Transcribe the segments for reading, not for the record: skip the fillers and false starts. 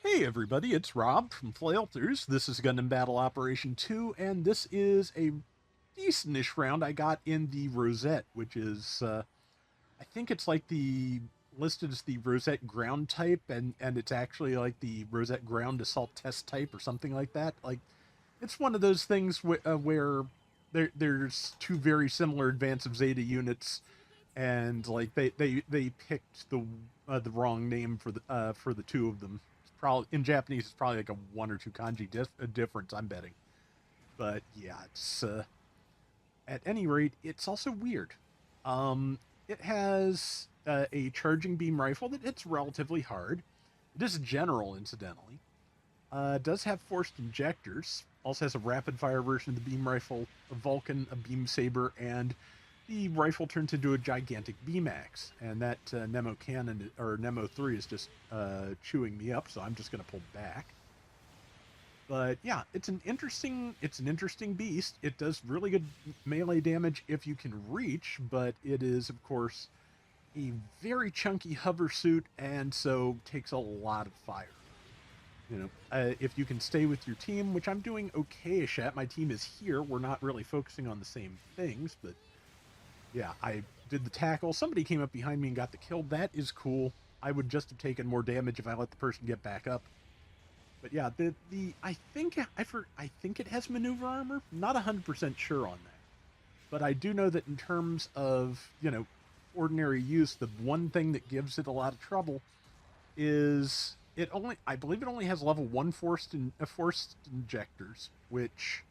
Hey everybody, it's Rob from Flailthroughs. This is Gundam Battle Operation 2, and this is a decentish round I got in the Rosette, which is, I think it's like listed as the Rosette ground type, and it's actually like the Rosette ground assault test type or something like that. Like, it's one of those things where there's two very similar advanced Zeta units, and like they picked the wrong name for the two of them. It's probably in Japanese. It's probably like a one or two kanji difference. I'm betting, but yeah, it's at any rate, it's also weird. It has a charging beam rifle that hits relatively hard. It is a general, incidentally. Does have forced injectors. Also has a rapid fire version of the beam rifle, a Vulcan, a beam saber, and the rifle turns into a gigantic beam axe. And that Nemo cannon or Nemo 3 is just chewing me up, so I'm just going to pull back. But yeah, it's an interesting beast. It does really good melee damage if you can reach, but it is of course a very chunky hover suit, and so takes a lot of fire. If you can stay with your team, which I'm doing okay-ish at. My team is here. We're not really focusing on the same things, but yeah, I did the tackle. Somebody came up behind me and got the kill. That is cool. I would just have taken more damage if I let the person get back up. But yeah, the I think it has maneuver armor. Not 100% sure on that, but I do know that in terms of ordinary use, the one thing that gives it a lot of trouble is I believe it only has level one forced injectors, which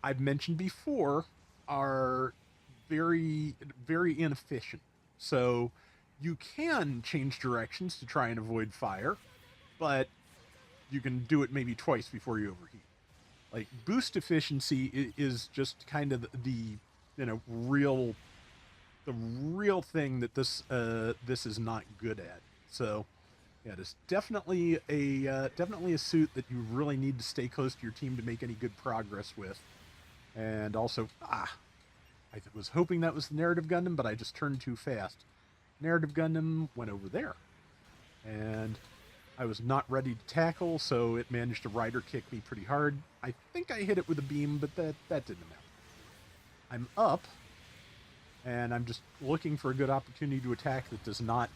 I've mentioned before are very inefficient. So you can change directions to try and avoid fire, but you can do it maybe twice before you overheat. Like boost efficiency is just kind of you know real the real thing that this is not good at. So yeah, it is definitely a suit that you really need to stay close to your team to make any good progress with. And also, I was hoping that was the narrative Gundam, but I just turned too fast. Narrative Gundam went over there, and I was not ready to tackle, so it managed to rider kick me pretty hard. I think I hit it with a beam, but that didn't matter. I'm up, and I'm just looking for a good opportunity to attack that does not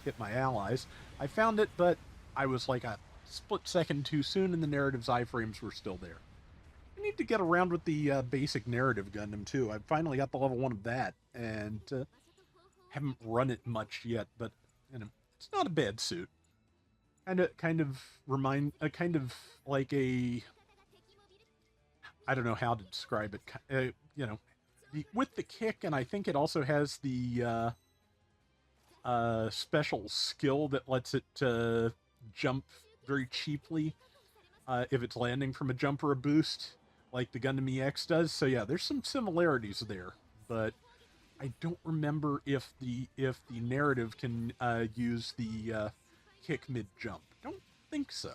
hit my allies. I found it, but I was like a split second too soon, and the narrative's iframes were still there. I need to get around with the basic narrative Gundam too. I finally got the level one of that, and haven't run it much yet, but it's not a bad suit. Kind of like a, I don't know how to describe it. With the kick, and I think it also has the special skill that lets it jump very cheaply if it's landing from a jump or a boost, like the Gundam EX does. So yeah, there's some similarities there, but I don't remember if the narrative can use the kick mid jump. Don't think so.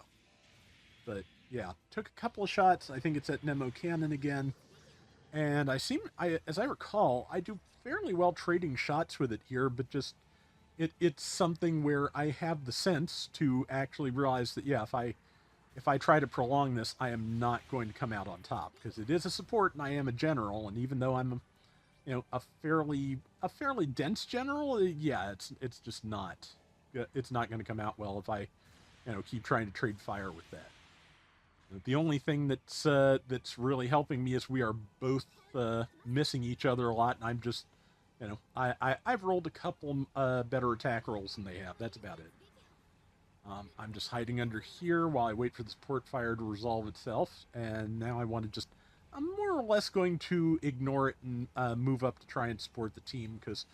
But yeah, took a couple of shots. I think it's at Nemo Cannon again, and as I recall, I do fairly well trading shots with it here, but just it's something where I have the sense to actually realize that yeah, if I try to prolong this, I am not going to come out on top because it is a support and I am a general, and even though I'm a fairly dense general, yeah, it's just not it's not going to come out well if I keep trying to trade fire with that. The only thing that's really helping me is we are both missing each other a lot, and I'm just I've rolled a couple better attack rolls than they have. That's about it. I'm just hiding under here while I wait for the support fire to resolve itself, and now I want to just I'm more or less going to ignore it and move up to try and support the team because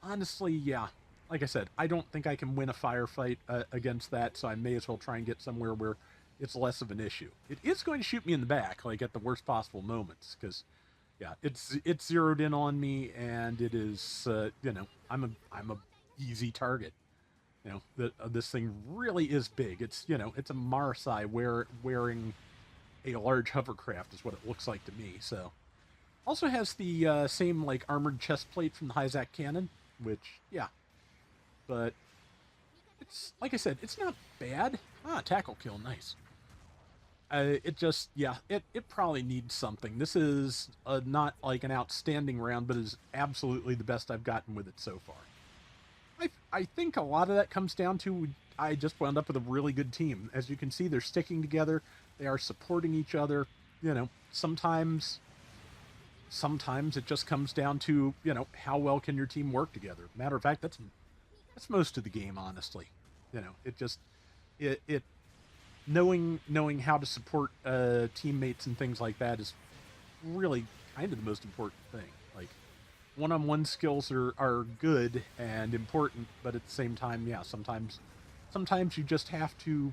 honestly, yeah, like I said, I don't think I can win a firefight against that, so I may as well try and get somewhere where it's less of an issue. It is going to shoot me in the back, like at the worst possible moments, because yeah, it's zeroed in on me, and it is I'm a easy target. This thing really is big. It's a Marsai wearing a large hovercraft is what it looks like to me. So also has the same like armored chest plate from the Hyzak cannon, which yeah, but it's like I said, it's not bad. Tackle kill, nice. It just, yeah, it probably needs something. This is not like an outstanding round, but is absolutely the best I've gotten with it so far. I think a lot of that comes down to I just wound up with a really good team. As you can see, they're sticking together. They are supporting each other. You know, sometimes it just comes down to, how well can your team work together. Matter of fact, that's most of the game, honestly. It just it knowing how to support teammates and things like that is really kind of the most important thing. Like, one-on-one skills are good and important, but at the same time, yeah, sometimes you just have to,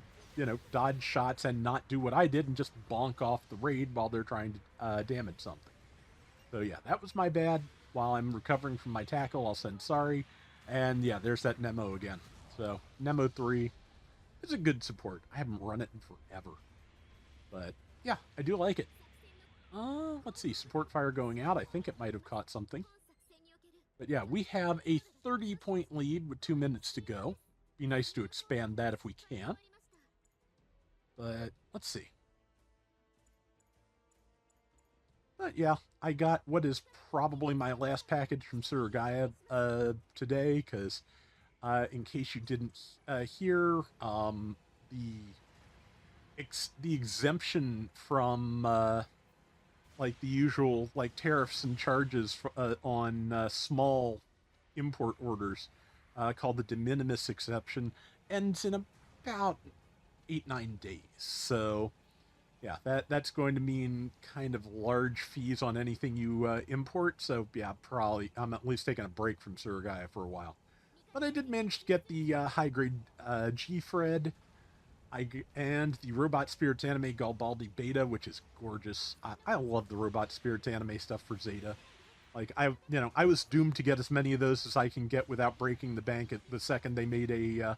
dodge shots and not do what I did and just bonk off the raid while they're trying to damage something. So yeah, that was my bad. While I'm recovering from my tackle, I'll send sorry. And yeah, there's that Nemo again. So Nemo 3 is a good support. I haven't run it in forever. But yeah, I do like it. Let's see, support fire going out. I think it might have caught something. But yeah, we have a 30-point lead with 2 minutes to go. Be nice to expand that if we can. But let's see. But yeah, I got what is probably my last package from Surugaya today, because in case you didn't hear, the exemption from like the usual like tariffs and charges on small import orders, called the de minimis exception, ends in about 8-9 days. So yeah, that's going to mean kind of large fees on anything you import. So yeah, probably I'm at least taking a break from Surugaya for a while. But I did manage to get the high grade G-Fred. And the Robot Spirits anime Galbaldi beta, which is gorgeous. I love the Robot Spirits anime stuff for Zeta. Like, I was doomed to get as many of those as I can get without breaking the bank at the second they made a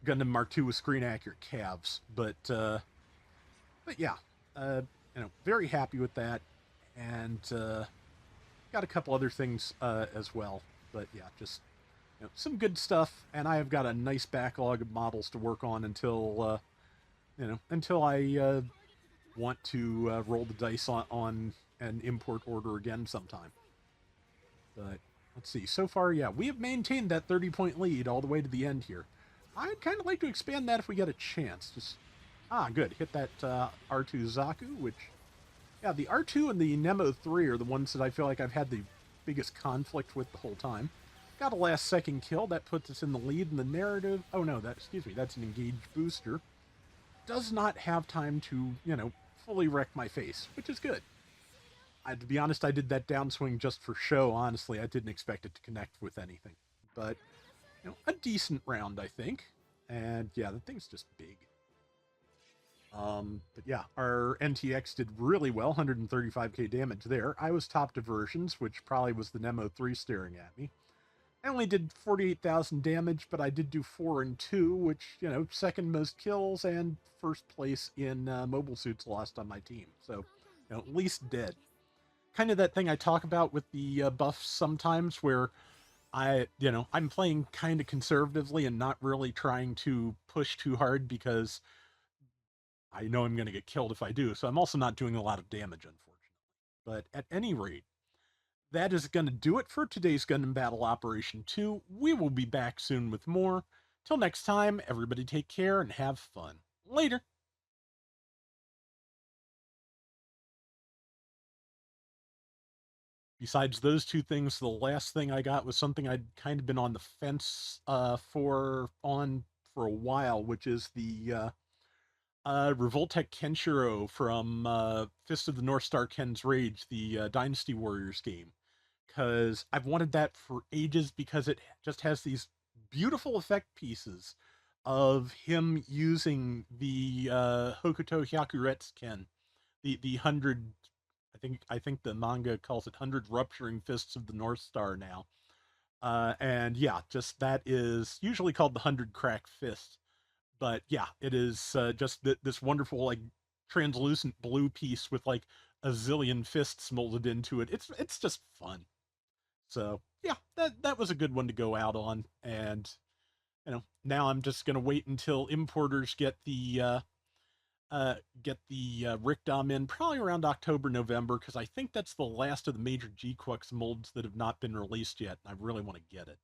Gundam Mark II with screen accurate calves. But yeah, very happy with that, and got a couple other things as well. But yeah, just some good stuff, and I have got a nice backlog of models to work on until I want to roll the dice on an import order again sometime. But let's see. So far, yeah, we have maintained that 30-point lead all the way to the end here. I'd kind of like to expand that if we get a chance. Good. Hit that R2 Zaku, which, yeah, the R2 and the Nemo 3 are the ones that I feel like I've had the biggest conflict with the whole time. Got a last second kill. That puts us in the lead in the narrative. Oh no, that's an engaged booster. Does not have time to, fully wreck my face, which is good. To be honest, I did that downswing just for show, honestly. I didn't expect it to connect with anything. But, a decent round, I think. And yeah, the thing's just big. But yeah, our NTX did really well, 135k damage there. I was top diversions, which probably was the Nemo 3 staring at me. I only did 48,000 damage, but I did do 4 and 2, which, second most kills and first place in mobile suits lost on my team. So, at least dead. Kind of that thing I talk about with the buffs sometimes, where I'm playing kind of conservatively and not really trying to push too hard because I know I'm going to get killed if I do. So I'm also not doing a lot of damage, unfortunately. But at any rate, that is going to do it for today's Gundam Battle Operation 2. We will be back soon with more. Till next time, everybody take care and have fun. Later. Besides those two things, the last thing I got was something I'd kind of been on the fence for a while, which is the Revoltech Kenshiro from Fist of the North Star Ken's Rage, the Dynasty Warriors game. Because I've wanted that for ages, because it just has these beautiful effect pieces of him using the Hokuto Hyakuretsu Ken, the 100, I think the manga calls it 100 rupturing fists of the North Star now. And yeah, just that is usually called the 100 crack fist. But yeah, it is just this wonderful, like, translucent blue piece with like a zillion fists molded into it. It's just fun. So yeah, that was a good one to go out on, and Now I'm just going to wait until importers get the Rickdom in probably around October, November, because I think that's the last of the major G-Quux molds that have not been released yet. And I really want to get it.